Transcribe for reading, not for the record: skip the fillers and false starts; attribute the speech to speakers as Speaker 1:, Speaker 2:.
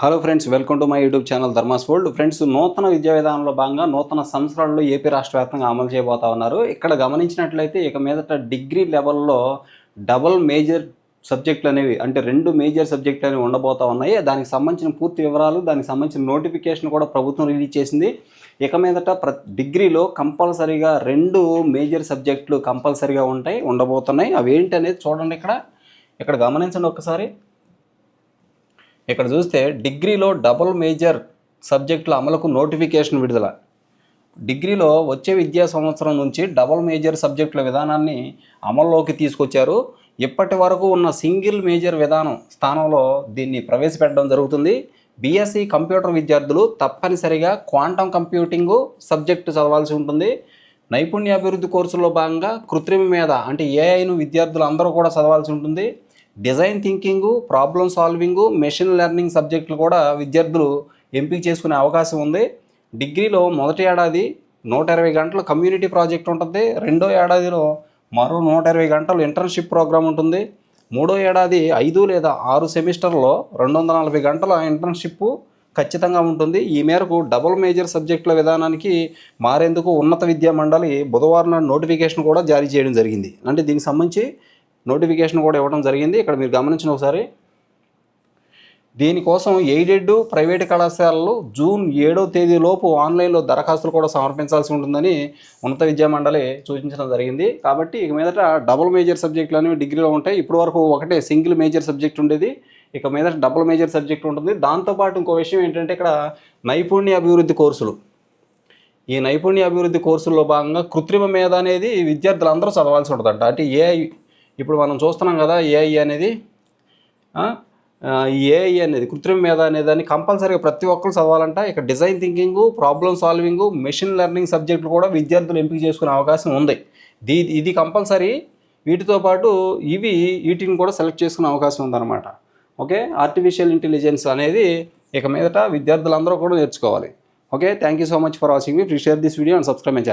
Speaker 1: Hello friends, welcome to my YouTube channel Dharma's world. Friends, నూతన విద్యా విధానంలో భాగంగా నూతన సంవత్సరాల్లో ఏపీ రాష్ట్ర వ్యాప్తంగా అమలు చేయబోతా ఉన్నారు. ఇక్కడ గమనించినట్లయితే ఇక మీదట డిగ్రీ లెవెల్లో డబుల్ మేజర్ సబ్జెక్టులు అనేవి, అంటే 2 మేజర్ సబ్జెక్టులు అనేవి ఉండబోతా ఉన్నాయి. దానికి సంబంధించిన పూర్తి వివరాలు, దానికి సంబంధించిన నోటిఫికేషన్ కూడా ప్రభుత్వం రిలీజ్ చేసింది. ఇక మీదట డిగ్రీలో కంపల్సరీగా 2 మేజర్ సబ్జెక్టులు కంపల్సరీగా ఉండబోతున్నాయి. అవి ఏంటి అనేది చూడండి. ఇక్కడ గమనించండి ఒక్కసారి. ఇక్కడ చూస్తే డిగ్రీలో డబుల్ మేజర్ సబ్జెక్టుల అమలుకు నోటిఫికేషన్ విడుదల. డిగ్రీలో వచ్చే విద్యా సంవత్సరం నుంచి డబుల్ మేజర్ సబ్జెక్టుల విధానాన్ని అమల్లోకి తీసుకొచ్చారు. ఇప్పటి వరకు ఉన్న సింగిల్ మేజర్ విధానం స్థానంలో దీన్ని ప్రవేశపెట్టడం జరుగుతుంది. బీఎస్సీ కంప్యూటర్ విద్యార్థులు తప్పనిసరిగా క్వాంటమ్ కంప్యూటింగ్ సబ్జెక్టు చదవాల్సి ఉంటుంది. నైపుణ్యాభివృద్ధి కోర్సుల్లో భాగంగా కృత్రిమ మేధ అంటే ఏఐను విద్యార్థులు అందరూ కూడా చదవాల్సి ఉంటుంది. Design thinking, problem solving, machine learning సబ్జెక్టులు కూడా విద్యార్థులు ఎంపిక చేసుకునే అవకాశం ఉంది. డిగ్రీలో మొదటి ఏడాది 120 గంటలు కమ్యూనిటీ ప్రాజెక్ట్ ఉంటుంది. రెండో ఏడాదిలో మరో 120 గంటలు ఇంటర్న్షిప్ ప్రోగ్రామ్ ఉంటుంది. మూడో ఏడాది 5 లేదా 6 సెమిస్టర్లో 240 గంటల ఇంటర్న్షిప్ ఖచ్చితంగా ఉంటుంది. ఈ మేరకు డబుల్ మేజర్ సబ్జెక్టుల విధానానికి మారేందుకు ఉన్నత విద్యా మండలి బుధవారం నాడు నోటిఫికేషన్ కూడా జారీ చేయడం జరిగింది. అంటే దీనికి సంబంధించి నోటిఫికేషన్ కూడా ఇవ్వడం జరిగింది. ఇక్కడ మీరు గమనించిన ఒకసారి. దీనికోసం ఎయిడెడ్ ప్రైవేటు కళాశాలలు జూన్ 7వ తేదీలోపు ఆన్లైన్లో దరఖాస్తులు కూడా సమర్పించాల్సి ఉంటుందని ఉన్నత విద్యా మండలి సూచించడం జరిగింది. కాబట్టి ఇక మీదట డబుల్ మేజర్ సబ్జెక్టులు అనేవి డిగ్రీలో ఉంటాయి. ఇప్పటి వరకు ఒకటే సింగిల్ మేజర్ సబ్జెక్ట్ ఉండేది. ఇక మీదట డబుల్ మేజర్ సబ్జెక్ట్ ఉంటుంది. దాంతోపాటు ఇంకో విషయం ఏంటంటే ఇక్కడ నైపుణ్య అభివృద్ధి కోర్సులు. ఈ నైపుణ్య అభివృద్ధి కోర్సుల్లో భాగంగా కృత్రిమ మేధ అనేది విద్యార్థులందరూ చదవాల్సి ఉంటుందంట. అంటే ఏఐ ఇప్పుడు మనం చూస్తున్నాం కదా, ఏఐ అనేది కృత్రిమ మేధ అనేదాన్ని కంపల్సరీగా ప్రతి ఒక్కరు చదవాలంట. ఇక design thinking, problem solving, machine learning సబ్జెక్టులు కూడా విద్యార్థులు ఎంపిక చేసుకునే అవకాశం ఉంది. ఇది కంపల్సరీ. వీటితో పాటు వీటిని కూడా సెలెక్ట్ చేసుకునే అవకాశం ఉందన్నమాట. ఓకే, ఆర్టిఫిషియల్ ఇంటెలిజెన్స్ అనేది ఇక మీదట విద్యార్థులందరూ కూడా నేర్చుకోవాలి. Okay, thank you so much for watching me. Please share this video and subscribe my channel.